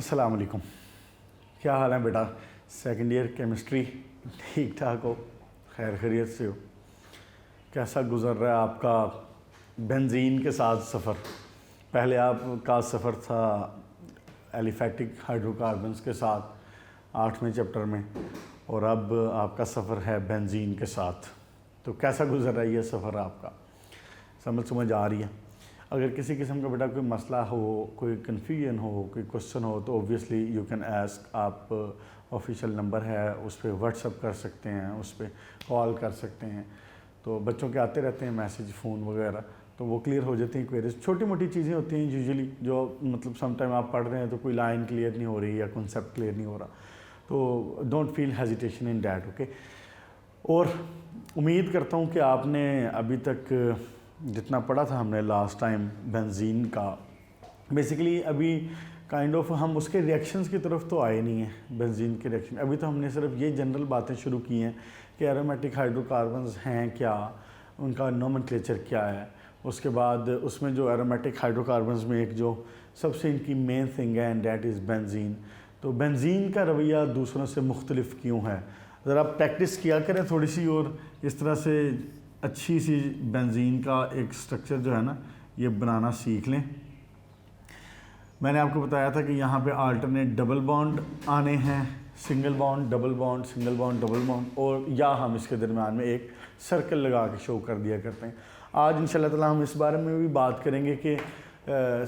अस्सलाम वालेकुम। क्या हाल है बेटा? सेकंड ईयर केमिस्ट्री ठीक ठाक हो? खैर खैरियत से हो? कैसा गुज़र रहा है आपका बेंजीन के साथ सफ़र? पहले आपका सफ़र था एलिफैटिक हाइड्रोकार्बन्स के साथ 8वें चैप्टर में, और अब आपका सफ़र है बेंजीन के साथ। तो कैसा गुज़र रहा है ये सफ़र आपका? समझ आ रही है? अगर किसी किस्म का बेटा कोई मसला हो, कोई कन्फ्यूजन हो, कोई क्वेश्चन हो, तो ऑब्वियसली यू कैन आस्क। आप ऑफिशियल नंबर है, उस पर व्हाट्सअप कर सकते हैं, उस पर कॉल कर सकते हैं। तो बच्चों के आते रहते हैं मैसेज, फ़ोन वगैरह, तो वो क्लियर हो जाती हैं क्वेरीज। छोटी मोटी चीज़ें होती हैं यूजुअली, जो मतलब समटाइम आप पढ़ रहे हैं तो कोई लाइन क्लियर नहीं हो रही या कॉन्सेप्ट क्लियर नहीं हो रहा, तो don't feel hesitation in that, okay. और उम्मीद करता हूँ कि आपने अभी तक जितना पढ़ा था हमने लास्ट टाइम बेंजीन का, बेसिकली अभी काइंड ऑफ हम उसके रिएक्शंस की तरफ तो आए नहीं हैं। बेंजीन के रिएक्शन अभी तो हमने सिर्फ ये जनरल बातें शुरू की हैं कि एरोमेटिक हाइड्रोकार्बन्स हैं क्या, उनका नोमेनक्लेचर क्या है। उसके बाद उसमें जो एरोमेटिक हाइड्रोकार्बन्स में एक जो सबसे इनकी मेन थिंग है, एंड डैट इज़ बेंजीन। तो बेंजीन का रवैया दूसरों से मुख्तलिफ क्यों है? ज़रा प्रैक्टिस किया करें थोड़ी सी, और इस तरह से अच्छी सी बेंजीन का एक स्ट्रक्चर जो है ना, ये बनाना सीख लें। मैंने आपको बताया था कि यहाँ पे अल्टरनेट डबल बॉन्ड आने हैं, single bond double bond, single bond double bond, और या हम इसके दरमियान में एक सर्कल लगा के शो कर दिया करते हैं। आज इंशाल्लाह ताला हम इस बारे में भी बात करेंगे कि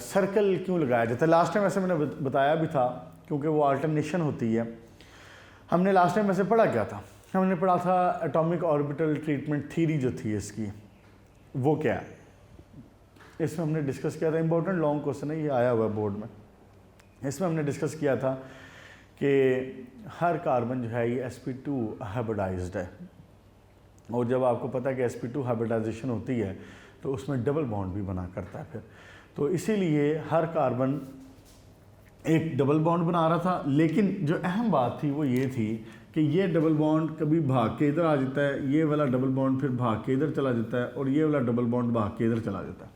सर्कल क्यों लगाया जाता है। लास्ट टाइम ऐसे मैंने बताया भी था, क्योंकि वो अल्टरनेशन होती है। हमने लास्ट टाइम ऐसे पढ़ा क्या था? हमने पढ़ा था एटॉमिक ऑर्बिटल ट्रीटमेंट थ्योरी जो थी इसकी, वो क्या है, इसमें हमने डिस्कस किया था। इंपॉर्टेंट लॉन्ग क्वेश्चन है, ये आया हुआ है बोर्ड में। इसमें हमने डिस्कस किया था कि हर कार्बन जो है ये sp2 हाइब्रिडाइज्ड है, और जब आपको पता है कि sp2 हाइब्रिडाइजेशन होती है तो उसमें डबल बॉन्ड भी बना करता है फिर। तो इसीलिए हर कार्बन एक डबल बॉन्ड बना रहा था, लेकिन जो अहम बात थी वो ये थी कि ये डबल बॉन्ड कभी भाग के इधर आ जाता है, ये वाला डबल बॉन्ड फिर भाग के इधर चला जाता है, और ये वाला डबल बॉन्ड भाग के इधर चला जाता है।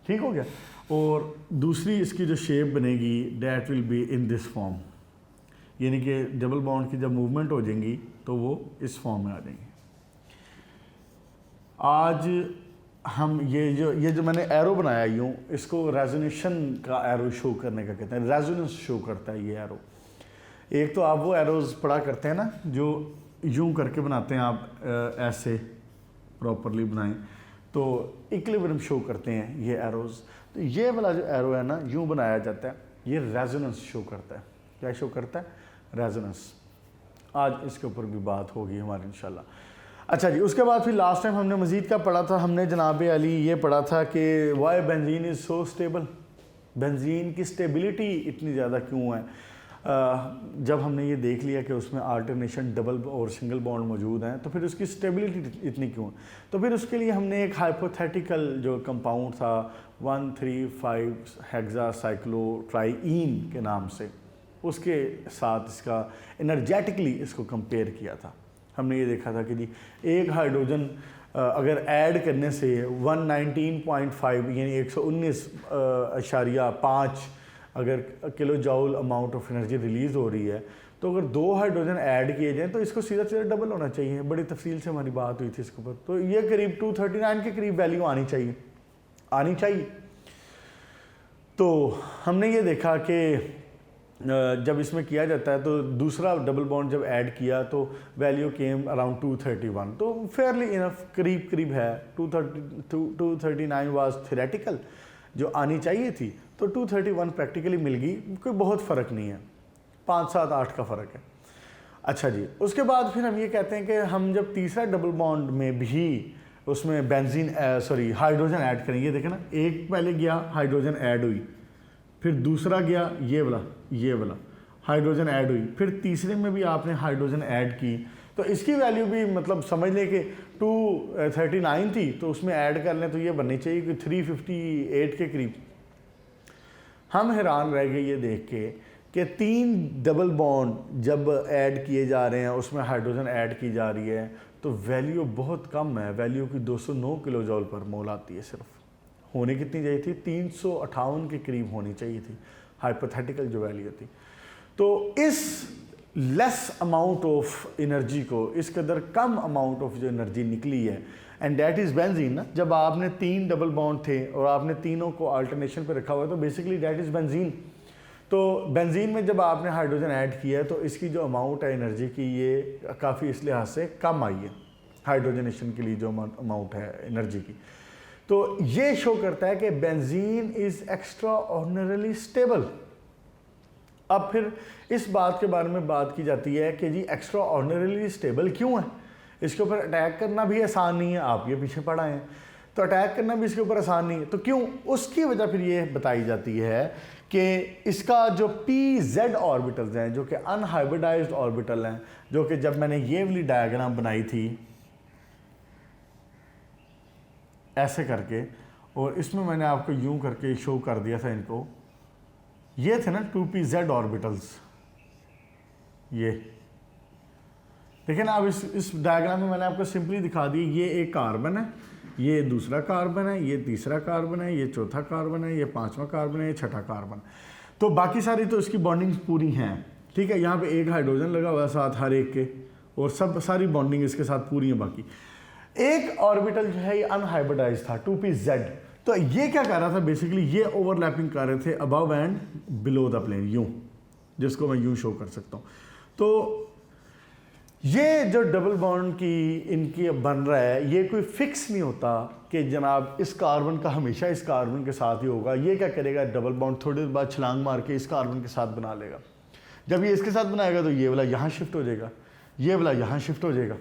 ठीक हो गया? और दूसरी इसकी जो शेप बनेगी, that will be in this form, यानी कि डबल बॉन्ड की जब मूवमेंट हो जाएंगी तो वो इस फॉर्म में आ जाएंगी। आज हम ये जो मैंने एरो बनाया यूँ, इसको रेजोनेशन का एरो शो करने का कहते हैं। रेजोनेंस शो करता है ये एरो। एक तो आप वो एरोज़ पढ़ा करते हैं ना, जो यूं करके बनाते हैं, आप ऐसे प्रॉपरली बनाएं तो इक्विलिब्रियम शो करते हैं ये एरोज़। तो ये वाला जो एरो है ना, यूं बनाया जाता है, ये रेजोनेंस शो करता है। क्या शो करता है? रेजोनेंस। आज इसके ऊपर भी बात होगी हमारी इंशाल्लाह। अच्छा जी, उसके बाद फिर लास्ट टाइम हमने मज़ीद का पढ़ा था, हमने जनाब अली ये पढ़ा था कि why benzene is so stable. Benzene की स्टेबिलिटी इतनी ज़्यादा क्यों है? जब हमने ये देख लिया कि उसमें अल्टरनेशन डबल और सिंगल बॉन्ड मौजूद हैं, तो फिर उसकी स्टेबिलिटी इतनी क्यों है? तो फिर उसके लिए हमने एक हाइपोथेटिकल जो कंपाउंड था 1,3,5 हेक्सासाइक्लोट्राईन के नाम से, उसके साथ इसका एनर्जेटिकली इसको कंपेयर किया था। हमने ये देखा था कि जी एक हाइड्रोजन अगर ऐड करने से 119.5 यानी 119.5 अगर kilo जॉल amount of energy release हो रही है, तो अगर 2 हाइड्रोजन ऐड किए जाएँ तो इसको सीधा सीधा डबल होना चाहिए। बड़ी तफसील से हमारी बात हुई थी इसके ऊपर। तो ये करीब 239 के करीब वैल्यू आनी चाहिए। तो हमने ये देखा कि जब इसमें किया जाता है तो दूसरा डबल बॉन्ड जब ऐड किया तो वैल्यू केम अराउंड 231, तो फेयरली इनफ करीब है। 239 वाज थ्योरेटिकल जो आनी चाहिए थी, तो 231 प्रैक्टिकली मिल गई। कोई बहुत फ़र्क नहीं है, 5, 7, 8 का फ़र्क है। अच्छा जी, उसके बाद फिर हम ये कहते हैं कि हम जब तीसरा डबल बॉन्ड में भी उसमें बेंजीन हाइड्रोजन ऐड करेंगे। देखें ना, एक पहले गया हाइड्रोजन ऐड हुई, फिर दूसरा गया ये वाला हाइड्रोजन ऐड हुई, फिर तीसरे में भी आपने हाइड्रोजन ऐड की, तो इसकी वैल्यू भी मतलब समझ लें कि 239 थी, तो उसमें ऐड कर लें तो ये बननी चाहिए कि 358 के करीब। हम हैरान रह गए ये देख के कि 3 डबल बॉन्ड जब ऐड किए जा रहे हैं, उसमें हाइड्रोजन ऐड की जा रही है, तो वैल्यू बहुत कम है। वैल्यू की 209 किलो जॉल पर मोल आती है। सिर्फ होने कितनी चाहिए थी? 358 के करीब होनी चाहिए थी। हाइपोथेटिकल जो वैल्यू होती। तो इस लेस अमाउंट ऑफ एनर्जी को, इस कदर कम अमाउंट ऑफ जो एनर्जी निकली है, एंड दैट इज़ बेंजीन ना। जब आपने 3 डबल बॉन्ड थे और आपने तीनों को अल्टरनेशन पे रखा हुआ है तो बेसिकली दैट इज़ बेंजीन। तो बेंजीन में जब आपने हाइड्रोजन ऐड किया है तो इसकी जो अमाउंट है एनर्जी की ये काफ़ी इस लिहाज से कम आई है, हाइड्रोजनेशन के लिए जो अमाउंट है एनर्जी की। तो ये शो करता है कि benzene is extra ordinarily stable. अब फिर इस बात के बारे में बात की जाती है कि जी एक्स्ट्रा ऑर्डिनरली स्टेबल क्यों है, इसके ऊपर अटैक करना भी आसान नहीं है। आप ये पीछे पढ़ा है तो अटैक करना भी इसके ऊपर आसान नहीं है, तो क्यों, उसकी वजह फिर ये बताई जाती है कि इसका जो pz ऑर्बिटल्स हैं जो कि अनहाइब्रिडाइज्ड ऑर्बिटल हैं, जो कि जब मैंने ये वाली डायग्राम बनाई थी ऐसे करके और इसमें मैंने आपको यूं करके शो कर दिया था इनको, ये थे ना 2pz ऑर्बिटल्स, ये देखिए ना। अब इस डायग्राम में मैंने आपको सिंपली दिखा दी, ये एक कार्बन है, ये दूसरा कार्बन है, ये तीसरा कार्बन है, ये चौथा कार्बन है, ये पांचवा कार्बन है, ये छठा कार्बन। तो बाकी सारी तो इसकी बॉन्डिंग पूरी हैं, ठीक है। यहाँ पे एक हाइड्रोजन लगा हुआ है साथ हर एक के, और सब सारी बॉन्डिंग इसके साथ पूरी है। बाकी एक ऑर्बिटल जो है ये अनहाइब्रिडाइज था 2pz। तो ये क्या कर रहा था बेसिकली, ये ओवरलैपिंग कर रहे थे above and below the plane, यूं, जिसको मैं यूं शो कर सकता हूँ। तो ये जो डबल बॉन्ड की इनकी बन रहा है ये कोई फिक्स नहीं होता कि जनाब इस कार्बन का हमेशा इस कार्बन के साथ ही होगा। ये क्या करेगा, डबल बॉन्ड थोड़ी देर बाद छलांग मार के इस कार्बन के साथ बना लेगा। जब ये इसके साथ बनाएगा तो ये वाला यहाँ शिफ्ट हो जाएगा, ये वाला यहाँ शिफ्ट हो जाएगा,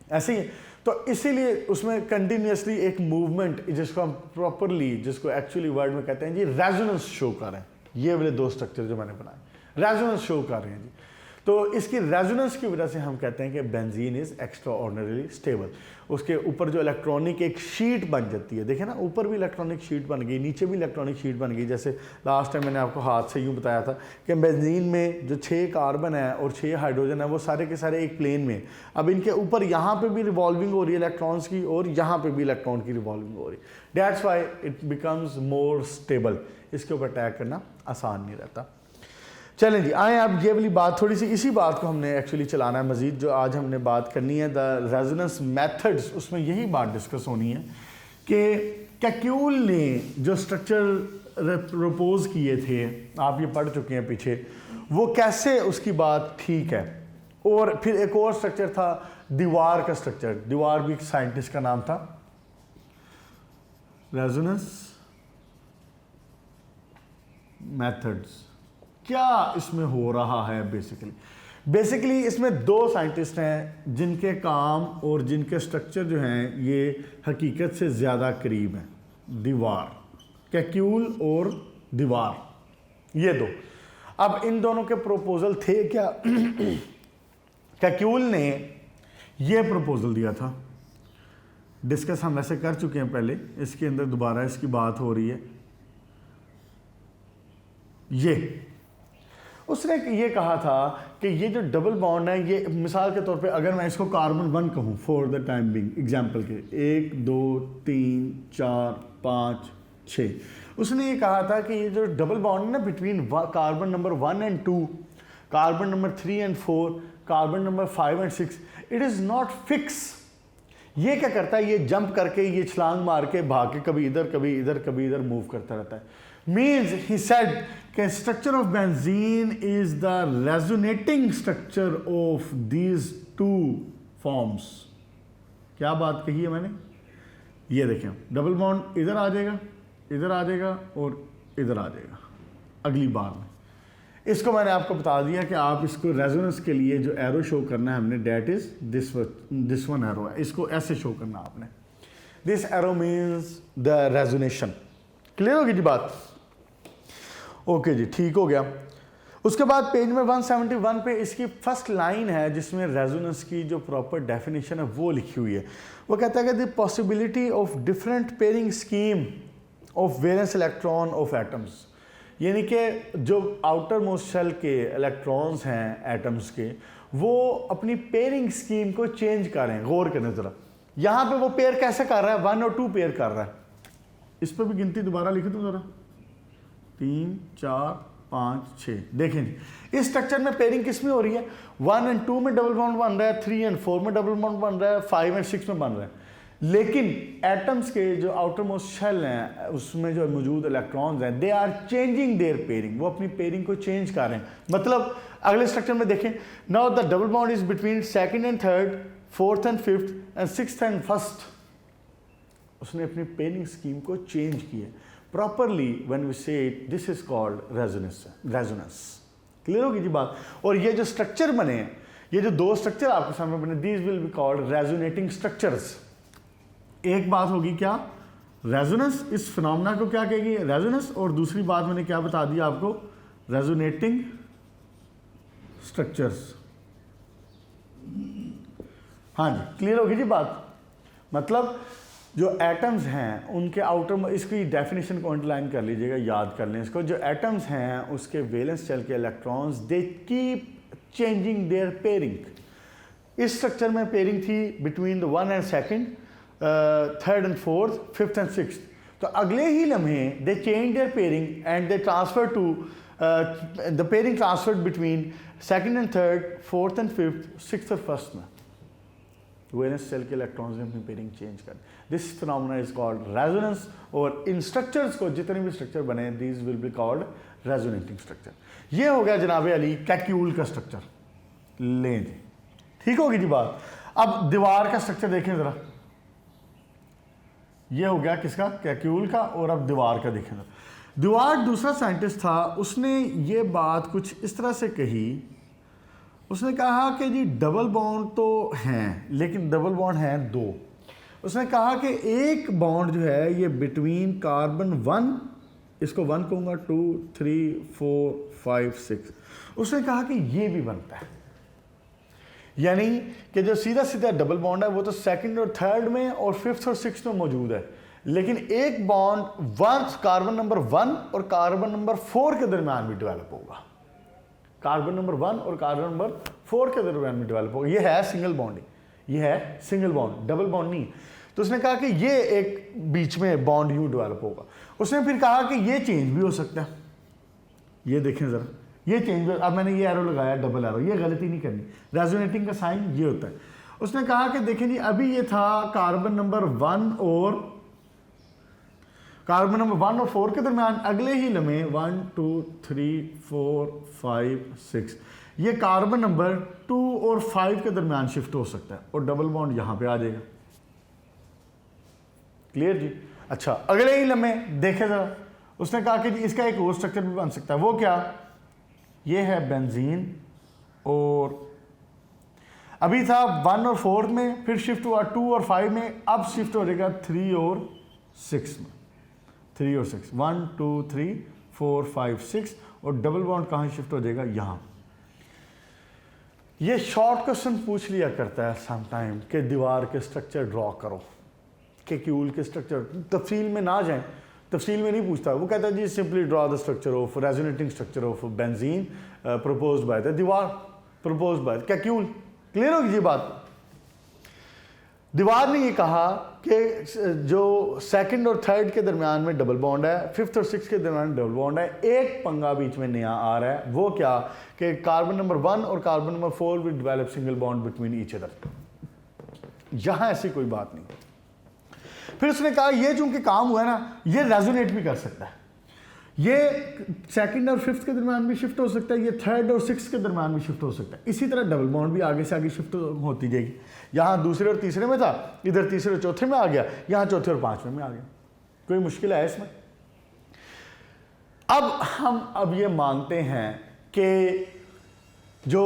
ऐसे ही। तो इसीलिए उसमें कंटिन्यूसली एक मूवमेंट, जिसको हम प्रॉपरली, जिसको एक्चुअली वर्ड में कहते हैं जी रेजोनेंस शो कर रहे हैं। ये वाले दो स्ट्रक्चर जो मैंने बनाए रेजोनेंस शो कर रहे हैं जी। तो इसकी रेजोनेंस की वजह से हम कहते हैं कि benzene is extra ordinary stable. उसके ऊपर जो इलेक्ट्रॉनिक एक शीट बन जाती है, देखें ना, ऊपर भी इलेक्ट्रॉनिक शीट बन गई, नीचे भी इलेक्ट्रॉनिक शीट बन गई। जैसे लास्ट टाइम मैंने आपको हाथ से यूँ बताया था कि बेंजीन में जो 6 कार्बन है और 6 हाइड्रोजन है वो सारे के सारे एक प्लेन में। अब इनके ऊपर यहाँ पे भी रिवॉल्विंग हो रही है इलेक्ट्रॉन्स की, और यहाँ पे भी इलेक्ट्रॉन की रिवॉल्विंग हो रही है। That's why it becomes more stable. इसके ऊपर अटैक करना आसान नहीं रहता। चलें जी, आए अब ये वाली बात, थोड़ी सी इसी बात को हमने एक्चुअली चलाना है मज़ीद। जो आज हमने बात करनी है द रेजोनेंस मेथड्स, उसमें यही बात डिस्कस होनी है कि कैक्यूल ने जो स्ट्रक्चर प्रपोज किए थे, आप ये पढ़ चुके हैं पीछे, वो कैसे उसकी बात ठीक है। और फिर एक और स्ट्रक्चर था दीवार का स्ट्रक्चर, दीवार भी एक साइंटिस्ट का नाम था। रेजोनेंस मेथड्स क्या इसमें हो रहा है, बेसिकली इसमें 2 साइंटिस्ट हैं जिनके काम और जिनके स्ट्रक्चर जो हैं ये हकीकत से ज़्यादा करीब हैं। दीवार, कैक्यूल और दीवार, ये 2। अब इन दोनों के प्रपोजल थे क्या कैक्यूल ने ये प्रपोजल दिया था, डिस्कस हम ऐसे कर चुके हैं पहले, इसके अंदर दोबारा इसकी बात हो रही है। ये उसने ये कहा था कि ये जो डबल बॉन्ड है, ये मिसाल के तौर पे अगर मैं इसको कार्बन 1 कहूँ for the time being example के, 1 2 3 4 5 6, उसने ये कहा था कि ये जो डबल बॉन्ड है ना between carbon number 1 and 2, carbon number 3 and 4, carbon number 5 and 6, it is not fix. ये क्या करता है, ये जंप करके, ये छलांग मार के, भाग के कभी इधर कभी इधर कभी इधर मूव करता रहता है। Means he said कि structure of benzene is the resonating structure of these 2 forms। क्या बात कही है मैंने, ये देखें, डबल बॉन्ड इधर आ जाएगा, इधर आ जाएगा और इधर आ जाएगा अगली बार में। इसको मैंने आपको बता दिया कि आप इसको रेजोनेंस के लिए जो एरो शो करना है हमने, that is this one arrow है, इसको ऐसे शो करना आपने। This arrow means the resonation. Clear होगी जी बात, ओके जी, ठीक हो गया। उसके बाद पेज में 171 पे इसकी फर्स्ट लाइन है जिसमें रेजोनेंस की जो प्रॉपर डेफिनेशन है वो लिखी हुई है। वो कहता है कि the possibility of different pairing scheme of valence electron of atoms, यानी कि जो आउटर मोस्ट शेल के इलेक्ट्रॉन्स हैं एटम्स के, वो अपनी पेयरिंग स्कीम को चेंज कर रहे हैं। गौर करें ज़रा, यहाँ पे वो पेयर कैसे कर रहा है, 1 और 2 पेयर कर रहा है। इस पर भी गिनती दोबारा लिख दूँ ज़रा, 3 4 5 6। देखें जी इस स्ट्रक्चर में पेयरिंग किस में हो रही है, 1 और 2 में डबल बॉन्ड बन रहा है, 3 और 4 में डबल बॉन्ड बन रहा है, 5 और 6 में बन रहा है। लेकिन एटम्स के जो आउटर मोस्ट शेल हैं उसमें जो मौजूद इलेक्ट्रॉन्स हैं they are changing their pairing, वो अपनी पेयरिंग को चेंज कर रहे हैं। मतलब अगले स्ट्रक्चर में देखें, now the double bond is between second and third, fourth and fifth and sixth and first. उसने अपनी पेयरिंग स्कीम को चेंज किया प्रॉपरली। व्हेन वी से it this is called resonance. Clear होगी जी बात। और ये जो स्ट्रक्चर बने हैं, ये जो दो स्ट्रक्चर आपके सामने बने, these will be called resonating structures. एक बात होगी क्या, रेजोनेंस, इस फिनोमेना को क्या कहेगी, रेजोनेंस। और दूसरी बात मैंने क्या बता दी आपको, रेजोनेटिंग स्ट्रक्चर्स। हाँ जी क्लियर होगी जी बात। मतलब जो एटम्स हैं उनके आउटर, इसकी डेफिनेशन को अंडरलाइन कर लीजिएगा, याद कर लें इसको। जो एटम्स हैं उसके वैलेंस शेल के electrons they keep changing their pairing. इस स्ट्रक्चर में पेयरिंग थी between the 1 and second, third and fourth, fifth and sixth. तो अगले ही लम्हे they change their pairing and they transfer to the pairing transferred between second and third, fourth and fifth, sixth और first में valence shell के electrons ने अपनी pairing change कर। This phenomena is called resonance. और इन स्ट्रक्चर्स को, जितने भी स्ट्रक्चर बने, these will be called resonating structure. ये हो गया जनाब अली कैक्यूल का स्ट्रक्चर। लें जी ठीक होगी जी बात। अब दीवार का स्ट्रक्चर देखें जरा, ये हो गया किसका, कैक्यूल का। और अब दीवार का देखें जरा। दीवार दूसरा साइंटिस्ट था, उसने ये बात कुछ इस तरह से कही। उसने कहा कि जी डबल बॉन्ड तो हैं लेकिन डबल बॉन्ड हैं दो। उसने कहा कि एक बॉन्ड जो है ये बिटवीन कार्बन 1, इसको 1 कहूँगा, 2 3 4 5 6। उसने कहा कि ये भी बनता है, यानी कि जो सीधा सीधा डबल बॉन्ड है वो तो सेकंड और थर्ड में और फिफ्थ और सिक्स्थ में मौजूद है, लेकिन एक बॉन्ड कार्बन नंबर 1 और कार्बन नंबर 4 के दरमियान भी डेवलप होगा। कार्बन नंबर 1 और कार्बन नंबर 4 के दरमियान में डेवलप होगा। ये है सिंगल बॉन्डिंग, ये है सिंगल बॉन्ड, डबल बॉन्ड नहीं। तो उसने कहा कि ये एक बीच में बॉन्ड यूं डेवलप होगा। उसने फिर कहा कि ये चेंज भी हो सकता है। ये देखें ज़रा, ये चेंज, अब मैंने ये एरो लगाया डबल एरो, ये गलती नहीं करनी, रेजोनेटिंग का साइन ये होता है। उसने कहा कि देखें जी अभी ये था कार्बन नंबर 1 और कार्बन नंबर 1 और 4 के दरमियान, अगले ही लम्हे 1 2 3 4 5 6 ये कार्बन नंबर 2 और 5 के दरमियान शिफ्ट हो सकता है और डबल बॉन्ड यहां पे आ जाएगा। क्लियर जी। अच्छा अगले ही लम्हे देखें जरा, उसने कहा कि जी इसका एक और स्ट्रक्चर भी बन सकता है। वो क्या, ये है बेंजीन। और अभी था 1 और 4 में, फिर शिफ्ट हुआ 2 और 5 में, अब शिफ्ट हो जाएगा 3 और 6 में। 3 और 6, 1 2 3 4 5 6 और डबल बॉन्ड कहाँ शिफ्ट हो जाएगा, यहाँ। ये शॉर्ट क्वेश्चन पूछ लिया करता है समटाइम कि दीवार के स्ट्रक्चर ड्रॉ करो, कैक्यूल के स्ट्रक्चर। तफसील में ना जाएं, तफसील में नहीं पूछता, वो कहता है जी simply draw the structure of resonating structure of benzene proposed by the Dewar, proposed by Kekule. Clear होगी ये बात। दीवार ने ये कहा कि जो सेकंड और थर्ड के दरमियान में डबल बॉन्ड है, फिफ्थ और सिक्स के दरमियान डबल बॉन्ड है, एक पंगा बीच में नया आ रहा है। वो क्या कि कार्बन नंबर 1 और carbon number 4 will develop single bond between each other. यहां ऐसी कोई बात नहीं। फिर उसने कहा ये चूंकि काम हुआ है ना, ये रेजोनेट भी कर सकता है, ये सेकंड और फिफ्थ के दरमियान भी शिफ्ट हो सकता है, ये थर्ड और सिक्स के दरमियान भी शिफ्ट हो सकता है। इसी तरह डबल बॉन्ड भी आगे से आगे शिफ्ट होती जाएगी। यहाँ दूसरे और तीसरे में था, इधर तीसरे और चौथे में आ गया, यहाँ चौथे और पांचवें में आ गया। कोई मुश्किल है इसमें? अब हम ये मानते हैं कि जो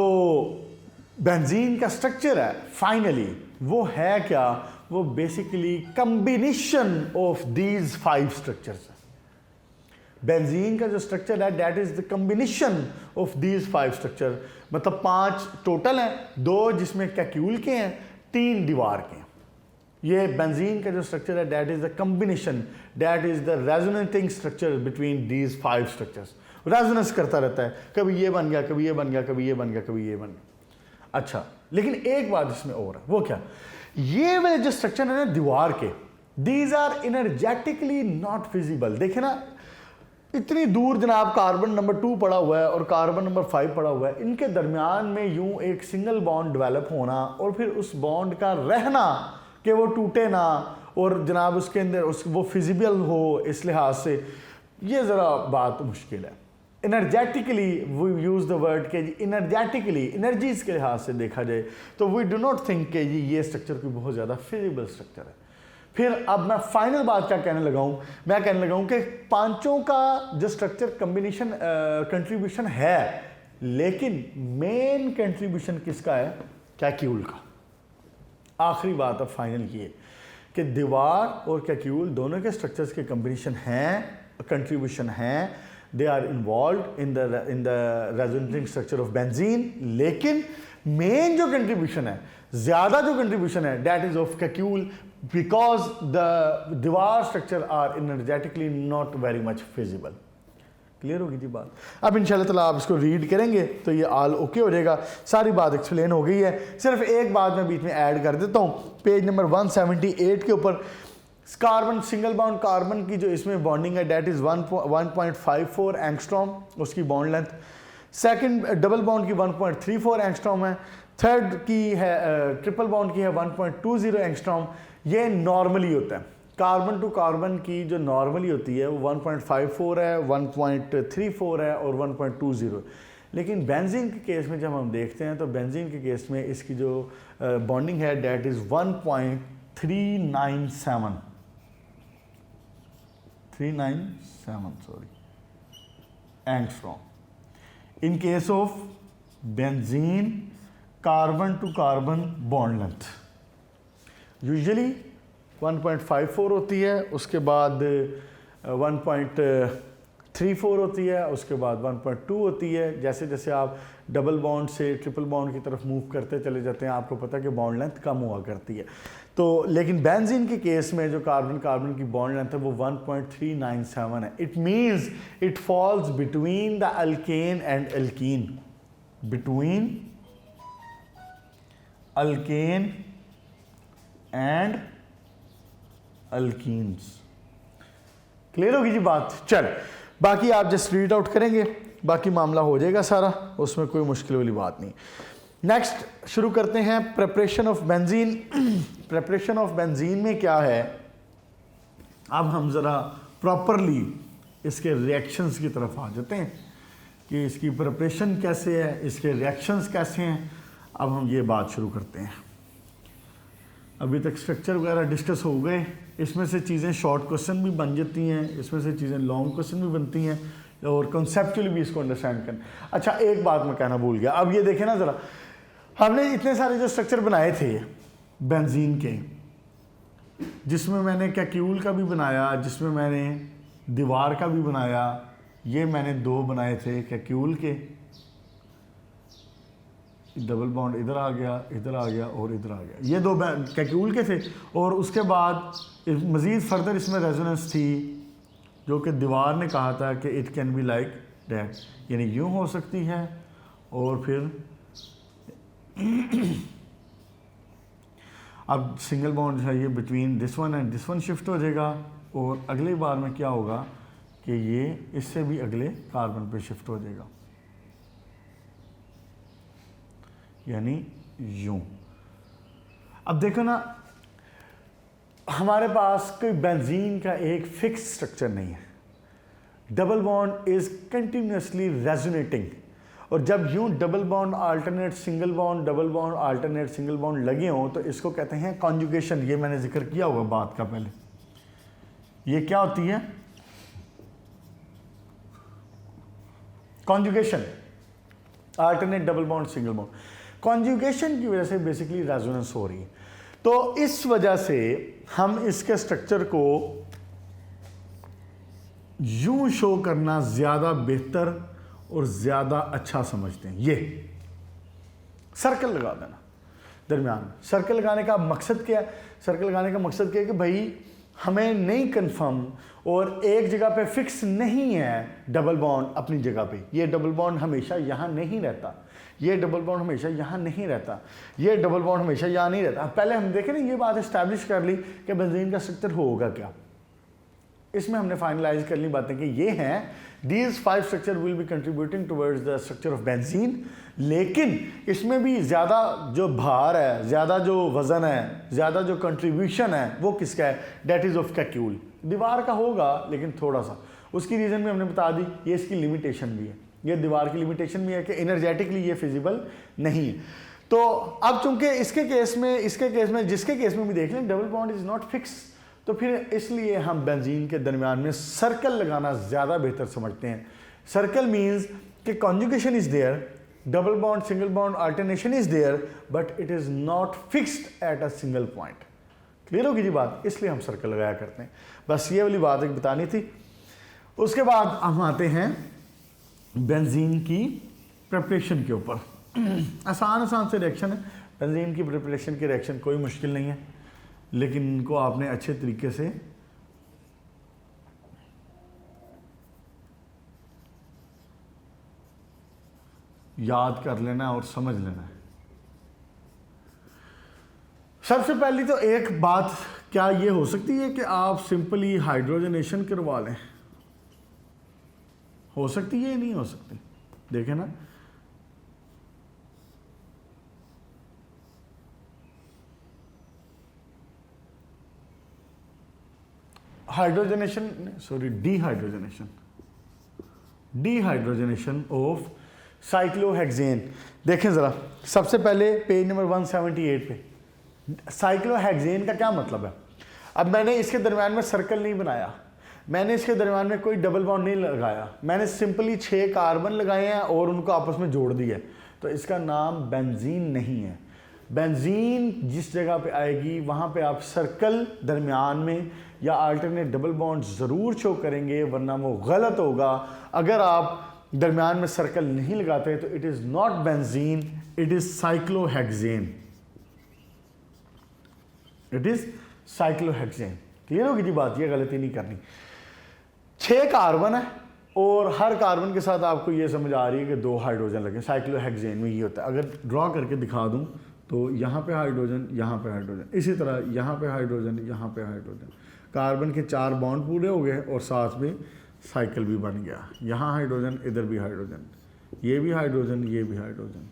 बेंजीन का स्ट्रक्चर है फाइनली वो है क्या, वो basically combination of these 5 structures. Benzene का जो स्ट्रक्चर है that is the combination of these 5 structure. मतलब 5 टोटल हैं, 2 जिसमें कैक्यूल के हैं, 3 दीवार के हैं। ये बेंजीन का जो स्ट्रक्चर है that is the combination, that is the resonating structure between these 5 structures. Resonance करता रहता है, कभी ये बन गया, कभी ये बन गया, कभी ये बन गया, कभी ये बन गया। अच्छा, लेकिन एक बात इसमें और है, वो क्या, ये वाले जो स्ट्रक्चर है ना दीवार के, these are energetically not feasible. देखे ना, इतनी दूर जनाब कार्बन नंबर 2 पड़ा हुआ है और कार्बन नंबर 5 पड़ा हुआ है, इनके दरमियान में यूं एक सिंगल बॉन्ड डेवलप होना और फिर उस बॉन्ड का रहना कि वो टूटे ना और जनाब उसके अंदर वो फिजिबल हो, इस लिहाज से ये ज़रा बात मुश्किल है। Energetically we use the word के जी एनर्जेटिकली, एनर्जीज के लिहाज से देखा जाए तो वी डू नॉट थिंक कि जी ये स्ट्रक्चर कोई बहुत ज़्यादा फिजिबल स्ट्रक्चर है। फिर अब मैं फाइनल बात क्या कहने लगा हूँ, मैं कहने लगा हूँ कि पांचों का जो स्ट्रक्चर कम्बिनेशन कंट्रीब्यूशन है, लेकिन मेन कंट्रीब्यूशन किसका है? कैक्यूल का। आखिरी बात अब फाइनल की है कि दीवार और कैक्यूल दोनों के स्ट्रक्चर्स के कम्बिनेशन हैं, कंट्रीब्यूशन हैं, they are involve in the resonating structure of benzene, लेकिन मेन जो कंट्रीब्यूशन है, ज़्यादा जो कंट्रीब्यूशन है, that is of Kekule, because the Dewar structure are energetically not very much feasible. Clear होगी जी बात? अब इंशाल्लाह ताला आप इसको रीड करेंगे तो ये आल ओके हो जाएगा, सारी बात एक्सप्लेन हो गई है। सिर्फ एक बात मैं बीच में ऐड कर देता हूँ, पेज नंबर 178 के ऊपर कार्बन सिंगल बॉन्ड कार्बन की जो इसमें बॉन्डिंग है डेट इज़ 1.54 एंगस्ट्रॉम उसकी bond length, second double bond की 1.34 एंगस्ट्रॉम है, थर्ड की है ट्रिपल बॉन्ड की है 1.20 एंगस्ट्रॉम। ये नॉर्मली होता है, कार्बन टू कार्बन की जो नॉर्मली होती है वो 1.54 है, 1.34 है और 1.20। लेकिन बेंजीन के केस में जब हम देखते हैं तो बेंजीन के केस में इसकी जो बॉन्डिंग है that is 397 angstrom in case of benzene carbon to carbon bond length. Usually 1.54 होती है, उसके बाद 1.34 होती है, उसके बाद 1.2 होती है। जैसे जैसे आप डबल बॉन्ड से ट्रिपल बॉन्ड की तरफ मूव करते चले जाते हैं, आपको पता है कि बॉन्ड लेंथ कम हुआ करती है। तो लेकिन बेंजीन के केस में जो कार्बन कार्बन की बॉन्ड लेंथ है वो 1.397 है। It means it falls between the alkane and alkene, between alkane and alkenes. Clear होगी जी बात? चल बाकी आप जस्ट रीड आउट करेंगे, बाकी मामला हो जाएगा सारा, उसमें कोई मुश्किल वाली बात नहीं। नेक्स्ट शुरू करते हैं preparation of benzene. Preparation of benzene में क्या है, अब हम ज़रा प्रॉपरली इसके रिएक्शंस की तरफ आ जाते हैं कि इसकी प्रिपरेशन कैसे है, इसके रिएक्शंस कैसे हैं। अब हम ये बात शुरू करते हैं। अभी तक स्ट्रक्चर वगैरह डिस्कस हो गए, इसमें से चीज़ें शॉर्ट क्वेश्चन भी बन जाती हैं, इसमें से चीज़ें लॉन्ग क्वेश्चन भी बनती हैं और कॉन्सेप्चुअली भी इसको अंडरस्टैंड करना। अच्छा एक बात मैं कहना भूल गया, अब ये देखें ना ज़रा, हमने इतने सारे जो स्ट्रक्चर बनाए थे बेंजीन के, जिसमें मैंने कैक्यूल का भी बनाया, जिसमें मैंने दीवार का भी बनाया, ये मैंने दो बनाए थे कैक्यूल के, डबल बॉन्ड इधर आ गया, इधर आ गया और इधर आ गया, ये दो कैक्यूल के थे। और उसके बाद मज़ीद फर्दर इसमें रेजोनेंस थी जो कि दीवार ने कहा था कि it can be like that, यानी यूँ हो सकती है और फिर अब सिंगल बॉन्ड है ये between this one and this one shift हो जाएगा और अगली बार में क्या होगा कि ये इससे भी अगले कार्बन पे शिफ्ट हो जाएगा, यानी यूं। अब देखो ना, हमारे पास कोई बेंजीन का एक फिक्स स्ट्रक्चर नहीं है, double bond is continuously resonating, और जब यूं double bond alternate single bond, double bond alternate single bond लगे हों तो इसको कहते हैं कॉन्जुगेशन। ये मैंने जिक्र किया हुआ बात का पहले, ये क्या होती है conjugation, alternate double bond single bond. Conjugation की वजह से बेसिकली रेजोनेंस हो रही है, तो इस वजह से हम इसके स्ट्रक्चर को यूं शो करना ज़्यादा बेहतर और ज़्यादा अच्छा समझते हैं। ये सर्कल लगा देना दरमियान। सर्कल लगाने का मकसद क्या है? सर्कल लगाने का मकसद क्या है कि भाई हमें नहीं कंफर्म और एक जगह पे फिक्स नहीं है डबल बॉन्ड अपनी जगह पे, ये डबल बॉन्ड हमेशा यहाँ नहीं रहता, ये डबल बॉन्ड हमेशा यहाँ नहीं रहता, ये डबल बॉन्ड हमेशा यहाँ नहीं रहता। पहले हम देखें ना, ये बात इस्टेब्लिश कर ली कि बेंजीन का स्ट्रक्चर होगा क्या। इसमें हमने फाइनलाइज कर ली बातें कि ये हैं these 5 structure will be contributing towards the structure of benzene, लेकिन इसमें भी ज़्यादा जो भार है, ज़्यादा जो वज़न है, ज़्यादा जो कंट्रीब्यूशन है वो किसका है, डेट इज़ ऑफ कैक्यूल। दीवार का होगा लेकिन थोड़ा सा, उसकी रीज़न भी हमने बता दी, ये इसकी लिमिटेशन भी है, ये दीवार की लिमिटेशन भी है कि एनर्जेटिकली ये फिजिबल नहीं है। तो अब चूंकि इसके केस में जिसके केस में भी देख लें double bond is not fix, तो फिर इसलिए हम बेंजीन के दरमियान में सर्कल लगाना ज़्यादा बेहतर समझते हैं। सर्कल मीन्स कि conjugation is there, double bond single bond alternation is there, but it is not fixed at a single point. Clear होगी जी बात, इसलिए हम सर्कल लगाया करते हैं। बस ये वाली बात एक बतानी थी। उसके बाद हम आते हैं बेंजीन की प्रिपरेशन के ऊपर। आसान से रिएक्शन है, बेंजीन की प्रिपरेशन की रिएक्शन कोई मुश्किल नहीं है, लेकिन इनको आपने अच्छे तरीके से याद कर लेना है और समझ लेना है। सबसे पहली तो एक बात क्या ये हो सकती है कि आप सिंपली हाइड्रोजनेशन करवा लें, हो सकती है, नहीं हो सकती? देखें ना, डिहाइड्रोजनेशन ऑफ साइक्लोहेक्सेन। देखें ज़रा, सबसे पहले पेज नंबर 178 पे साइक्लोहेक्सेन का क्या मतलब है। अब मैंने इसके दरम्यान में सर्कल नहीं बनाया, मैंने इसके दरम्यान में कोई डबल बॉन्ड नहीं लगाया, मैंने सिंपली 6 कार्बन लगाए हैं और उनको आपस में जोड़ दिया, तो इसका नाम बेंजीन नहीं है। बेंजीन जिस जगह पे आएगी वहाँ पे आप सर्कल दरमियान में या अल्टरनेट डबल बॉन्ड ज़रूर शो करेंगे, वरना वो गलत होगा। अगर आप दरमियान में सर्कल नहीं लगाते तो it is not benzene, it is cyclohexane, it is cyclohexane. Clear होगी जी बात, ये गलती नहीं करनी। 6 कार्बन है और हर कार्बन के साथ आपको ये समझ आ रही है कि 2 हाइड्रोजन लगे। साइक्लोहेक्सेन में ये होता है, अगर ड्रॉ करके दिखा दूं तो यहाँ पे हाइड्रोजन, यहाँ पे हाइड्रोजन, इसी तरह यहाँ पे हाइड्रोजन, यहाँ पे हाइड्रोजन, कार्बन के 4 बॉन्ड पूरे हो गए और साथ में साइकिल भी बन गया। यहाँ हाइड्रोजन, इधर भी हाइड्रोजन, ये भी हाइड्रोजन, ये भी हाइड्रोजन,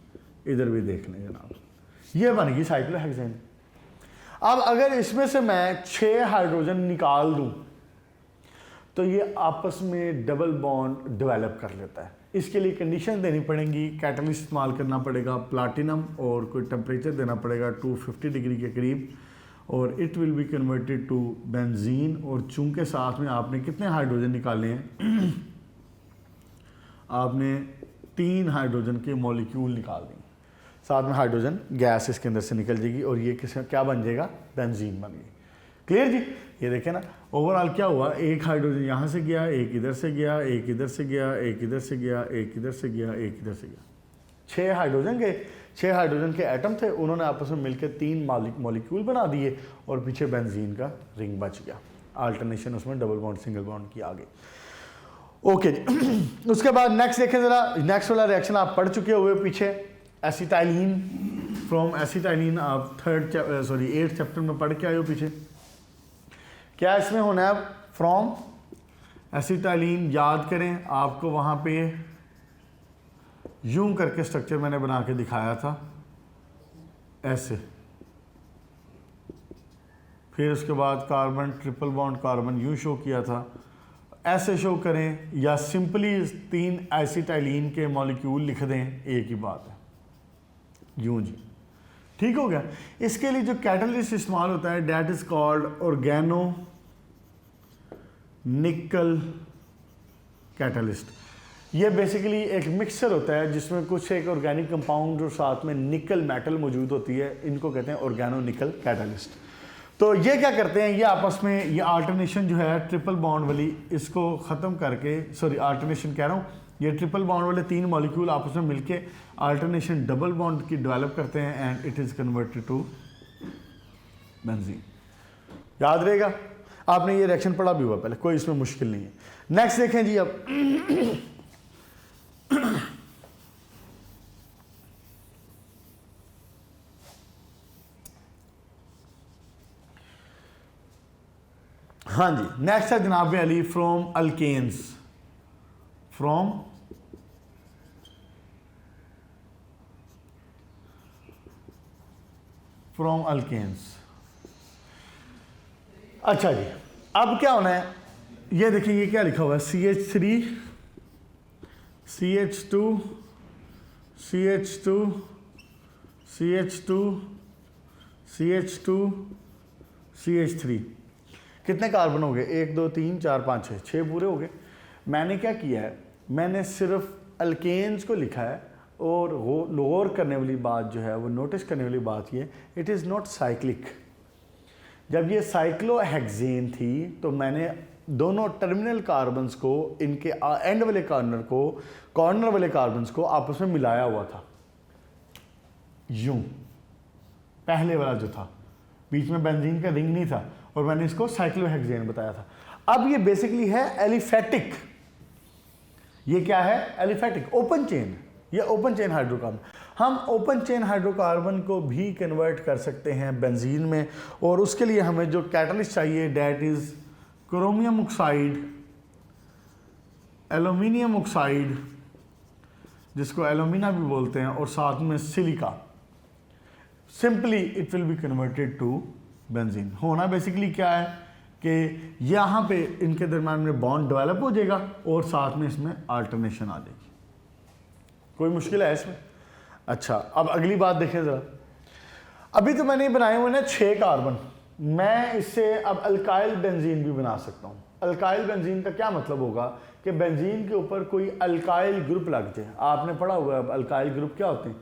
इधर भी देख लें जनाब, ये बन गई साइक्लोहेक्सेन। अब अगर इसमें से मैं 6 हाइड्रोजन निकाल दूं तो ये आपस में डबल बॉन्ड डेवलप कर लेता है। इसके लिए कंडीशन देनी पड़ेंगी, कैटलिस्ट इस्तेमाल करना पड़ेगा, प्लाटिनम, और कोई टेम्परेचर देना पड़ेगा 250 डिग्री के करीब, और it will be converted to benzene. और चूंकि साथ में आपने कितने हाइड्रोजन निकाले हैं आपने 3 हाइड्रोजन के मॉलिक्यूल निकाल देंगे, साथ में हाइड्रोजन गैस इसके अंदर से निकल जाएगी और ये क्या बन जाएगा, बेंजीन बन गई। क्लियर जी, ये देखें ना ओवरऑल क्या हुआ, 1 हाइड्रोजन यहाँ से गया, 1 इधर से गया, 1 इधर से गया, 1 इधर से गया, 1 इधर से गया, 1 इधर से गया। 6 हाइड्रोजन के 6 हाइड्रोजन के एटम थे, उन्होंने आपस में मिलकर 3 मॉलिक्यूल बना दिए और पीछे बेंजीन का रिंग बच गया। अल्टरनेशन उसमें डबल बॉन्ड सिंगल बॉन्ड की आ गई। ओके जी उसके बाद नेक्स्ट देखें ज़रा, नेक्स्ट वाला रिएक्शन आप पढ़ चुके हुए पीछे, एसिटाइलिन, फ्रॉम एसिटाइलिन आप 8th चैप्टर में पढ़ के आए हो पीछे। क्या इसमें होना है, फ्रॉम एसिटाइलिन, याद करें आपको वहाँ पे यूं करके स्ट्रक्चर मैंने बना के दिखाया था ऐसे, फिर उसके बाद कार्बन ट्रिपल बॉन्ड कार्बन यूं शो किया था, ऐसे शो करें या सिंपली 3 एसिटाइलिन के मॉलिक्यूल लिख दें, एक ही बात है, यूं जी, ठीक हो गया। इसके लिए जो कैटलिस्ट इस्तेमाल होता है डैट इज कॉल्ड ऑर्गेनो निकल कैटलिस्ट। ये बेसिकली एक मिक्सचर होता है जिसमें कुछ एक ऑर्गेनिक कंपाउंड और साथ में निकल मेटल मौजूद होती है, इनको कहते हैं ऑर्गेनो निकल कैटलिस्ट। तो ये क्या करते हैं, ये आपस में ये अल्टरनेशन जो है ट्रिपल बॉन्ड वाली, इसको ख़त्म करके, सॉरी अल्टरनेशन कह रहा हूँ, ये ट्रिपल बॉन्ड वाले 3 मॉलिक्यूल आपस में मिलके अल्टरनेशन डबल बॉन्ड की डेवलप करते हैं and it is converted to benzene. याद रहेगा, आपने ये रिएक्शन पढ़ा भी हुआ पहले, कोई इसमें मुश्किल नहीं है। नेक्स्ट देखें जी अब हाँ जी, नेक्स्ट है जनाब Ali from alkanes, from alkanes. अच्छा जी, अब क्या होना है, ये देखिए ये क्या लिखा हुआ है, CH3 CH2 CH2 CH2 CH2 CH3, कितने कार्बन हो गए, 1 2 3 4 5 6, 6 पूरे हो गए। मैंने क्या किया है, मैंने सिर्फ अल्केन्स को लिखा है, और गौर करने वाली बात जो है वो नोटिस करने वाली बात ये, इट इज़ नॉट साइक्लिक। जब ये साइक्लोहेक्सेन थी तो मैंने दोनों टर्मिनल कार्बन्स को, इनके एंड वाले कॉर्नर वाले कार्बन्स को आपस में मिलाया हुआ था, यूं, पहले वाला जो था, बीच में बेंजीन का रिंग नहीं था, और मैंने इसको साइक्लोहेक्सेन बताया था। अब ये बेसिकली है एलिफेटिक, ये क्या है, एलिफेटिक, ओपन चेन, ये ओपन चेन हाइड्रोकार्बन। हम ओपन चेन हाइड्रोकार्बन को भी कन्वर्ट कर सकते हैं बेंजीन में, और उसके लिए हमें जो कैटलिस्ट चाहिए that is chromium oxide, aluminium oxide, जिसको एल्यूमिना भी बोलते हैं, और साथ में silica. Simply it will be converted to benzene. होना बेसिकली क्या है कि यहाँ पे इनके दरम्यान में बॉन्ड डेवलप हो जाएगा, और साथ में इसमें अल्टरनेशन आ जाएगी। कोई मुश्किल है इसमें? अच्छा, अब अगली बात देखें ज़रा। अभी तो मैंने बनाए हुए ना 6 कार्बन, मैं इससे अब अल्काइल बेंजीन भी बना सकता हूँ। अल्काइल बेंजीन का क्या मतलब होगा कि बेंजीन के ऊपर कोई अल्काइल ग्रुप लग जाए। आपने पढ़ा हुआ है अब अल्काइल ग्रुप क्या होते हैं,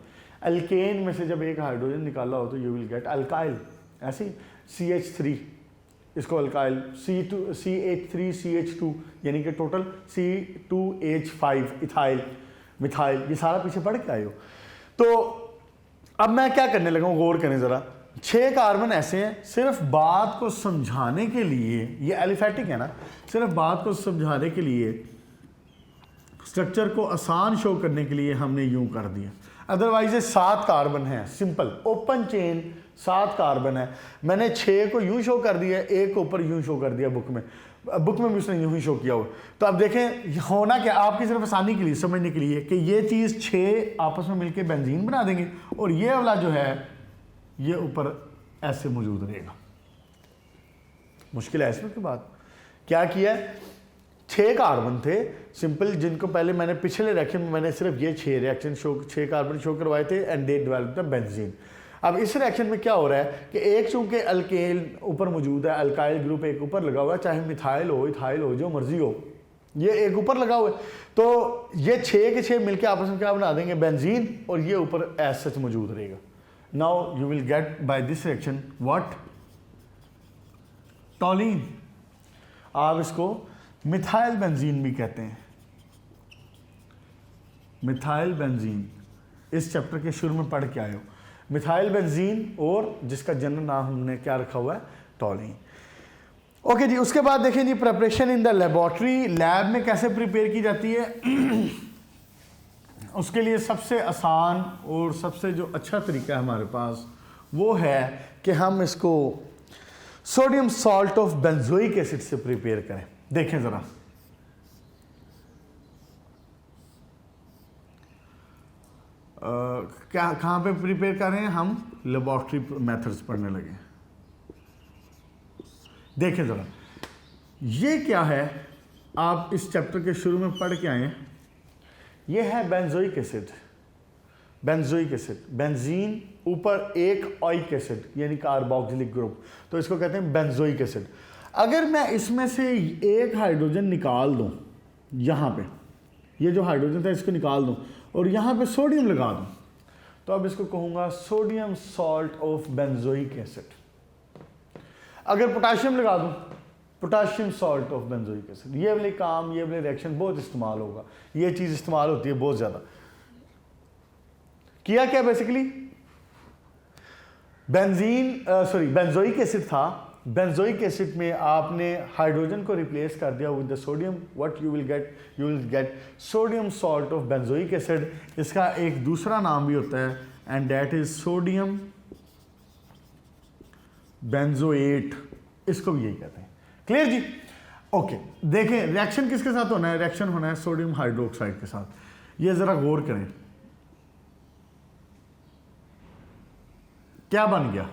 अल्केन में से जब एक हाइड्रोजन निकाला हो तो यू विल गेट अल्काइल। ऐसे CH3, इसको अल्काइल, CH3 CH2, यानी कि टोटल C2H5, इथाइल, मिथाइल, ये सारा पीछे पढ़ के आए हो। तो अब मैं क्या करने लगा हूँ, गौर करें ज़रा। 6 कार्बन ऐसे हैं, सिर्फ बात को समझाने के लिए, ये एलिफेटिक है ना, सिर्फ बात को समझाने के लिए, स्ट्रक्चर को आसान शो करने के लिए हमने यूं कर दिया। अदरवाइज ये 7 कार्बन है, सिंपल ओपन चेन 7 कार्बन है। मैंने 6 को यूं शो कर दिया, एक को ऊपर यूं शो कर दिया, बुक में भी उसने यूं ही शो किया हुआ। तो अब देखें होना क्या, आपकी सिर्फ आसानी के लिए, समझने के लिए, कि ये चीज़ 6 आपस में मिलकर बेंजीन बना देंगे, और ये वाला जो है ये ऊपर ऐसे मौजूद रहेगा। मुश्किल है इसमें की बात। क्या किया, 6 कार्बन थे सिंपल, जिनको पहले मैंने पिछले रिएक्शन में मैंने सिर्फ ये 6 कार्बन शो करवाए थे, and they developed the benzene. अब इस रिएक्शन में क्या हो रहा है कि एक चूंकि अल्केन ऊपर मौजूद है, अल्काइल ग्रुप एक ऊपर लगा हुआ है, चाहे मिथाइल हो, इथाइल हो, जो मर्जी हो, ये एक ऊपर लगा हुआ है, तो ये 6 के 6 मिलकर आपस में क्या बना देंगे, बेंजीन, और ये ऊपर एज सच मौजूद रहेगा। Now you will get by this reaction what, toluene. आप इसको मिथाइल बेंजीन भी कहते हैं, मिथाइल बेंजीन, इस चैप्टर के शुरू में पढ़ के आए हो, मिथाइल बेंजीन, और जिसका जनरल नाम हमने क्या रखा हुआ है, टॉलीन। ओके जी, उसके बाद देखें जी preparation in the laboratory, lab में कैसे प्रिपेयर की जाती है। उसके लिए सबसे आसान और सबसे जो अच्छा तरीका है हमारे पास वो है कि हम इसको sodium salt of benzoic acid से प्रिपेयर करें। देखें ज़रा, क्या कहाँ पे प्रिपेयर कर रहे हैं हम, लेबोरेटरी मेथड्स पढ़ने लगे। देखें ज़रा, ये क्या है, आप इस चैप्टर के शुरू में पढ़ के आए, ये है benzoic acid. Benzoic acid, benzene, ऊपर एक ओइक एसिड यानी कार्बोक्सिलिक ग्रुप, तो इसको कहते हैं बेंजोइक एसिड। अगर मैं इसमें से एक हाइड्रोजन निकाल दूं, यहाँ पे ये जो हाइड्रोजन था इसको निकाल दूं और यहाँ पे सोडियम लगा दूं, तो अब इसको कहूँगा sodium salt of benzoic acid. अगर पोटाशियम लगा दूं, potassium salt of benzoic acid. ये वाले काम, ये वाले रिएक्शन बहुत इस्तेमाल होगा, ये चीज़ इस्तेमाल होती है बहुत ज़्यादा। किया क्या बेसिकली, बेंजोइक एसिड था, बेंजोइक एसिड में आपने हाइड्रोजन को रिप्लेस कर दिया with the sodium, what you will gate sodium salt of benzoic acid. इसका एक दूसरा नाम भी होता है and that is sodium benzoate, इसको भी यही कहते हैं। क्लियर जी? ओके, देखें रिएक्शन किसके साथ होना है? रिएक्शन होना है सोडियम हाइड्रोक्साइड के साथ। ये जरा गौर करें, क्या बन गया?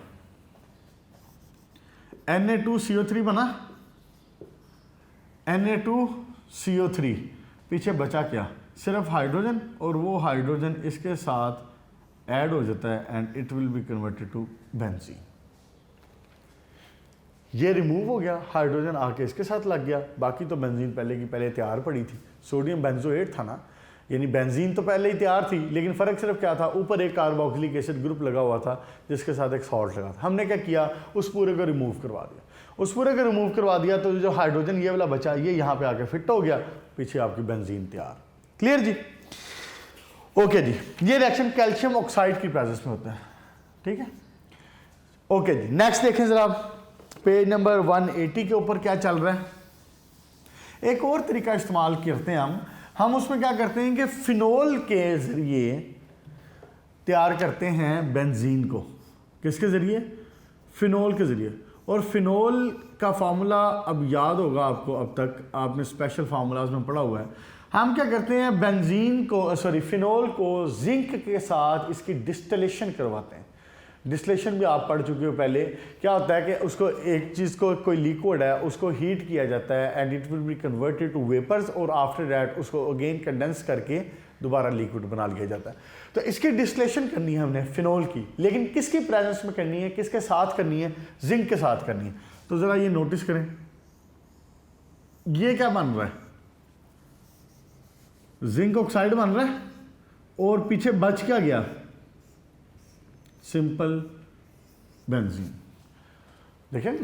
Na2CO3 बना, Na2CO3, पीछे बचा क्या? सिर्फ हाइड्रोजन, और वो हाइड्रोजन इसके साथ ऐड हो जाता है and it will be converted to benzene. ये रिमूव हो गया, हाइड्रोजन आके इसके साथ लग गया, बाकी तो बेंजीन पहले की पहले तैयार पड़ी थी। सोडियम बेंजोएट था ना, यानी बेंजीन तो पहले ही तैयार थी, लेकिन फ़र्क सिर्फ क्या था, ऊपर एक कार्बोक्सिलिक एसिड ग्रुप लगा हुआ था जिसके साथ एक सॉल्ट लगा था। हमने क्या किया, उस पूरे को रिमूव करवा दिया। उस पूरे को रिमूव करवा दिया तो जो हाइड्रोजन ये वाला बचा, ये यहाँ पे आके फिट हो गया, पीछे आपकी बेंजीन तैयार। क्लियर जी? ओके जी, ये रिएक्शन कैल्शियम ऑक्साइड की प्रेजेंस में होता है। ठीक है, ओके जी। नेक्स्ट देखें जरा, पेज नंबर 180 के ऊपर क्या चल रहा है। एक और तरीका इस्तेमाल करते हैं हम उसमें क्या करते हैं कि फिनोल के जरिए तैयार करते हैं बेंजीन को। किसके जरिए? फिनोल के जरिए। और फिनोल का फार्मूला अब याद होगा आपको, अब तक आपने स्पेशल फार्मूलाज में पढ़ा हुआ है। हम क्या करते हैं, बेंजीन को फिनोल को जिंक के साथ इसकी डिस्टिलेशन करवाते हैं। डिस्टिलेशन भी आप पढ़ चुके हो पहले। क्या होता है कि उसको एक चीज़ को, कोई लिक्विड है, उसको हीट किया जाता है and it will be converted to vapours, और आफ्टर दैट उसको अगेन कंडेंस करके दोबारा लिक्विड बना लिया जाता है। तो इसकी डिस्टिलेशन करनी है हमने फिनोल की, लेकिन किसकी प्रेजेंस में करनी है, किसके साथ करनी है? जिंक के साथ करनी है। तो ज़रा ये नोटिस करें, ये क्या बन रहा है? जिंक ऑक्साइड बन रहा है, और पीछे बच क्या गया? Simple benzene. देखें,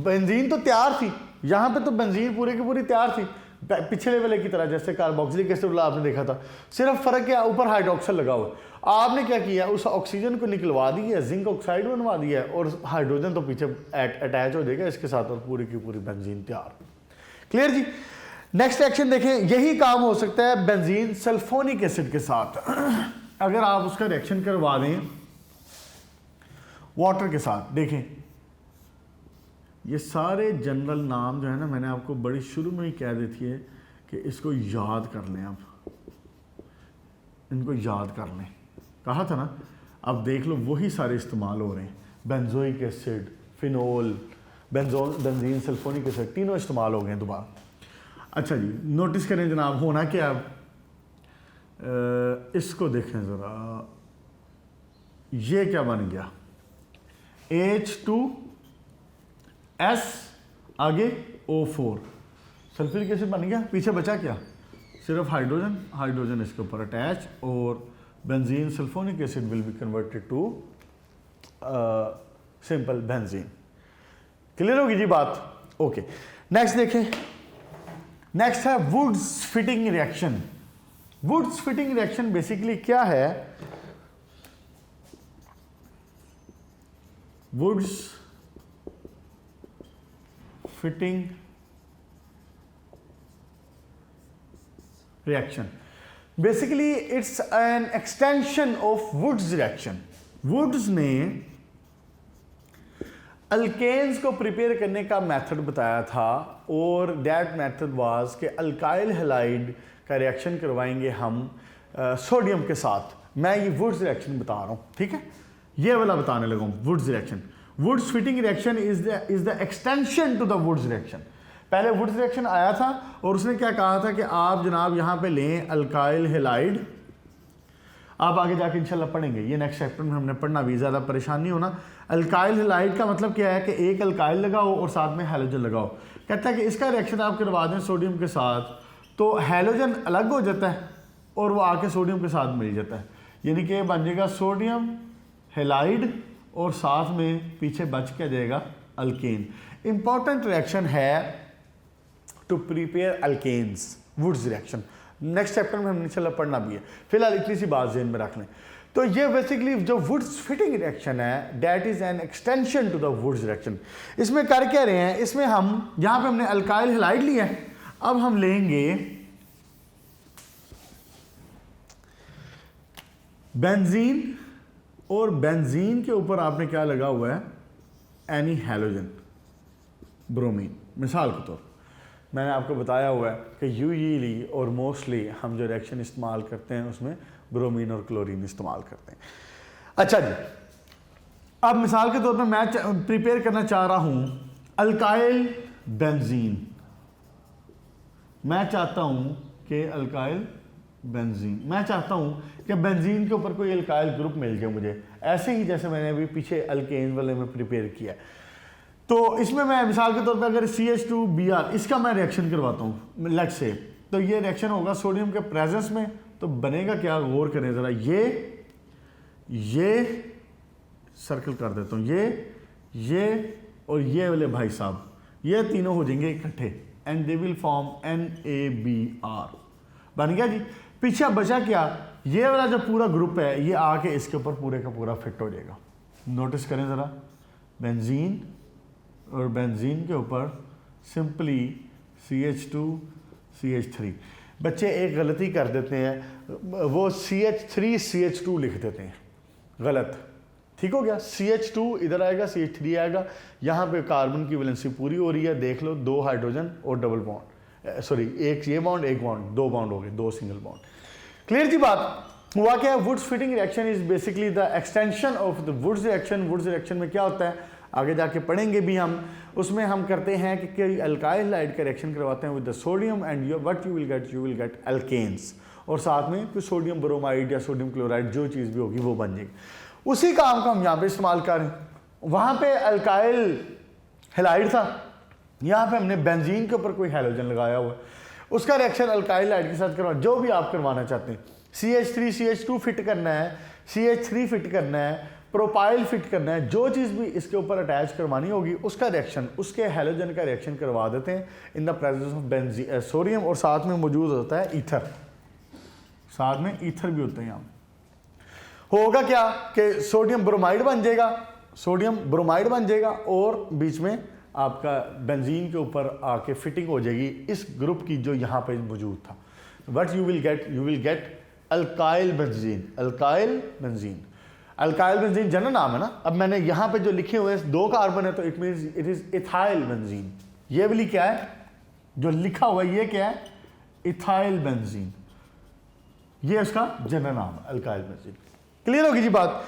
बेंजीन तो तैयार थी, यहां पे तो बेंजीन पूरी की पूरी तैयार थी, पिछले वाले की तरह, जैसे कार्बोक्सिलिक एसिड वाला आपने देखा था। सिर्फ फर्क क्या, ऊपर हाइड्रोक्साइड लगा हुआ। आपने क्या किया, उस ऑक्सीजन को निकलवा दिया, जिंक ऑक्साइड बनवा दिया, और हाइड्रोजन तो पीछे अटैच हो जाएगा इसके साथ, और पूरी की पूरी बेंजीन तैयार। क्लियर जी? नेक्स्ट एक्शन देखें, यही काम हो सकता है बेंजीन सल्फोनिक एसिड के साथ। अगर आप उसका रिएक्शन करवा दें वाटर के साथ। देखें, ये सारे जनरल नाम जो है ना, मैंने आपको बड़ी शुरू में ही कह दी थी कि इसको याद कर लें, आप इनको याद कर लें, कहा था ना। अब देख लो, वही सारे इस्तेमाल हो रहे हैं। Benzoic acid, phenol, benzene sulphonic acid, तीनों इस्तेमाल हो गए हैं दोबारा। अच्छा जी, नोटिस करें जनाब, होना क्या, इसको देखें ज़रा, ये क्या बन गया? H2S, आगे O4, सल्फ्यूरिक एसिड बन गया। पीछे बचा क्या? सिर्फ हाइड्रोजन, हाइड्रोजन इसके ऊपर अटैच, और benzene sulphonic acid will be converted to simple benzene. Clear होगी जी बात? ओके, नेक्स्ट देखें। नेक्स्ट है Wurtz Fittig reaction. Wurtz Fittig reaction basically क्या है? Wurtz Fittig reaction, basically it's an extension of Wurtz reaction. Wurtz ने alkanes को prepare करने का मेथड बताया था, और दैट मेथड वाज कि अल्काइल हैलाइड का रिएक्शन करवाएंगे हम सोडियम के साथ। मैं ये वुड्स रिएक्शन बता रहा हूँ, ठीक है? ये वाला बताने लगा हूँ, Wurtz reaction. Wurtz Fittig reaction is the extension to the Wurtz reaction. पहले वुड्स रिएक्शन आया था, और उसने क्या कहा था कि आप जनाब यहाँ पे लें अल्काइल हैलाइड। आप आगे जाके इंशाल्लाह पढ़ेंगे, ये नेक्स्ट चैप्टर में हमने पढ़ना भी, ज़्यादा परेशान नहीं होना। अल्काइल हैलाइड का मतलब क्या है कि एक अल्काइल लगाओ और साथ में हैलोजन लगाओ। कहता है कि इसका रिएक्शन आप करवा दें सोडियम के साथ, तो हैलोजन अलग हो जाता है और वो आके सोडियम के साथ मिल जाता है, यानी कि बन जाएगा सोडियम हैलाइड, और साथ में पीछे बच के जाएगा अल्केन। इंपॉर्टेंट रिएक्शन है to prepare alkanes, Wurtz reaction. Next chapter में हम इंशाल्लाह पढ़ना भी है, फिलहाल इतनी सी बात ज़हन में रख लें। तो ये बेसिकली जो वुड्स फिटिंग रिएक्शन है, that is an extension to the Wurtz reaction. इसमें कर क्या रहे हैं, इसमें हम यहाँ पे हमने अल्काइल हैलाइड लिया है, अब हम लेंगे बेंजीन, और बेंजीन के ऊपर आपने क्या लगा हुआ है, एनी हैलोजन, ब्रोमीन। मिसाल के तौर पर मैंने आपको बताया हुआ है कि यूजुअली और मोस्टली हम जो रिएक्शन इस्तेमाल करते हैं उसमें ब्रोमीन और क्लोरीन इस्तेमाल करते हैं। अच्छा जी, अब मिसाल के तौर पर मैं प्रिपेयर करना चाह रहा हूँ अल्काइल बेंजीन। मैं चाहता हूँ कि अल्काइल बेंजीन, मैं चाहता हूँ कि बेंजीन के ऊपर कोई अल्काइल ग्रुप मिल जाए मुझे, ऐसे ही जैसे मैंने अभी पीछे अल्केन वाले में प्रिपेयर किया है। तो इसमें मैं मिसाल के तौर पे अगर CH2Br इसका मैं रिएक्शन करवाता हूँ लेट्स से, तो ये रिएक्शन होगा सोडियम के प्रेजेंस में, तो बनेगा क्या, गौर करें ज़रा, ये सर्कल कर देता हूँ, ये और ये वाले भाई साहब, ये तीनों हो जाएंगे इकट्ठे and they will form NaBr। बन गया जी। पीछे बचा क्या, ये वाला जो पूरा ग्रुप है ये आके इसके ऊपर पूरे का पूरा फिट हो जाएगा। नोटिस करें ज़रा, बेंजीन और बेंजीन के ऊपर सिंपली CH2 CH3। बच्चे एक गलती कर देते हैं, वो CH3 CH2 लिख देते हैं, गलत। ठीक हो गया, CH2 इधर आएगा, CH3 आएगा, यहाँ पे कार्बन की वैलेंसी पूरी हो रही है, देख लो 2 हाइड्रोजन और डबल बॉन्ड, सॉरी एक ये बॉन्ड एक बॉन्ड, 2 बॉन्ड हो गए, 2 सिंगल बॉन्ड। क्लियर जी बात। हुआ क्या है, Wurtz Fittig reaction is basically the extension of the Wurtz reaction. Wurtz reaction में क्या होता है, आगे जाके पढ़ेंगे भी हम, उसमें हम करते हैं कि कोई अल्काइल हाइड का रिएक्शन करवाते हैं with the sodium and what you will get alkanes, और साथ में कोई सोडियम ब्रोमाइड या सोडियम क्लोराइड जो चीज़ भी होगी वो बन जाएगी। उसी काम को हम यहाँ पे इस्तेमाल कर रहे हैं। वहाँ पे अल्काइल हैलाइड था, यहाँ पे हमने बेंजीन के ऊपर कोई हैलोजन लगाया हुआ है, उसका रिएक्शन अल्काइल हाइड के साथ करवा, जो भी आप करवाना चाहते हैं। CH3 CH2 फिट करना है, CH3 फिट करना है, प्रोपाइल फिट करना है, जो चीज़ भी इसके ऊपर अटैच करवानी होगी उसका रिएक्शन, उसके हैलोजन का रिएक्शन करवा देते हैं in the presence of benzene sodium, और साथ में मौजूद होता है ईथर, साथ में ईथर भी होता है। यहाँ होगा क्या कि सोडियम ब्रोमाइड बन जाएगा, सोडियम ब्रोमाइड बन जाएगा, और बीच में आपका बेंजीन के ऊपर आके फिटिंग हो जाएगी इस ग्रुप की जो यहाँ पे मौजूद था। But you will gate alkyl benzene. Alkyl benzene, alkyl benzene general नाम है ना। अब मैंने यहाँ पे जो लिखे हुए हैं 2 कार्बन है, तो it means it is ethyl benzene. ये वाली क्या है जो लिखा हुआ है, ये क्या है, इथाइल बेंजीन, ये उसका जनरल नाम है, अल्काइल बेंजीन। क्लियर होगी जी बात।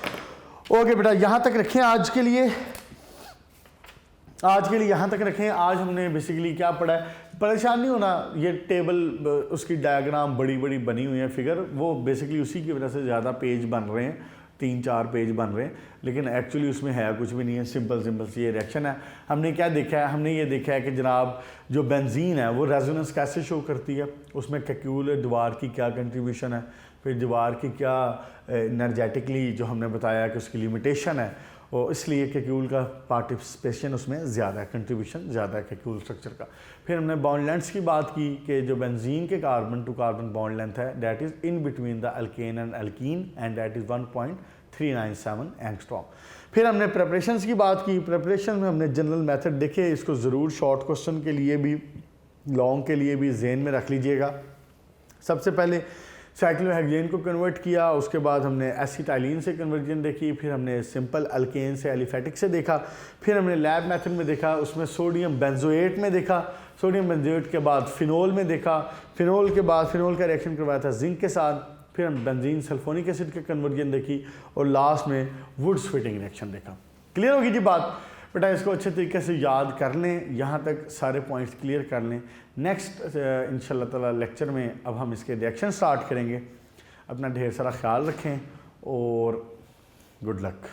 ओके बेटा, यहाँ तक रखें आज के लिए, यहाँ तक रखें। आज हमने बेसिकली क्या पढ़ा है, परेशान नहीं होना, ये टेबल उसकी डायग्राम बड़ी बड़ी बनी हुई है, फिगर, वो बेसिकली उसी की वजह से ज़्यादा पेज बन रहे हैं, 3-4 पेज बन रहे हैं, लेकिन एक्चुअली उसमें है कुछ भी नहीं है, सिंपल सी ये रिएक्शन है। हमने क्या देखा है, हमने ये देखा है कि जनाब जो बेंजीन है वो रेजोनेंस कैसे शो करती है, उसमें कैक्यूल दीवार की क्या कंट्रीब्यूशन है, फिर दीवार की क्या एनर्जेटिकली जो हमने बताया कि उसकी लिमिटेशन है, और इसलिए कैक्यूल का पार्टिसिपेशन उसमें ज़्यादा है, कंट्रीब्यूशन ज़्यादा है कैक्यूल स्ट्रक्चर का। फिर हमने बॉन्ड लेंथ्स की बात की कि जो बेंजीन के carbon to carbon bond length है that is in between the alkane and alkene and that is 1.397 angstrom. फिर हमने प्रेपरेशंस की बात की। प्रेपरेशन में हमने जनरल मेथड देखे, इसको ज़रूर शॉर्ट क्वेश्चन के लिए भी लॉन्ग के लिए भी जेन में रख लीजिएगा। सबसे पहले साइक्लोहेक्सेन को कन्वर्ट किया, उसके बाद हमने एसिटाइलिन से कन्वर्जन देखी, फिर हमने सिंपल अल्केन से एलिफेटिक से देखा, फिर हमने लैब मेथड में देखा, उसमें सोडियम बेंजोएट में देखा, सोडियम बेंजोएट के बाद फिनोल में देखा, फिनोल के बाद फिनोल का रिएक्शन करवाया था जिंक के साथ, फिर हम बेंजीन सल्फोनिक एसिड के कन्वर्जन देखी, और लास्ट में वुड्स फिटिंग रिएक्शन देखा। क्लियर होगी जी बात। बेटा इसको अच्छे तरीके से याद कर लें, यहाँ तक सारे पॉइंट्स क्लियर कर लें। नेक्स्ट इंशाल्लाह ताला लेक्चर में अब हम इसके रिएक्शन स्टार्ट करेंगे। अपना ढेर सारा ख्याल रखें और गुड लक।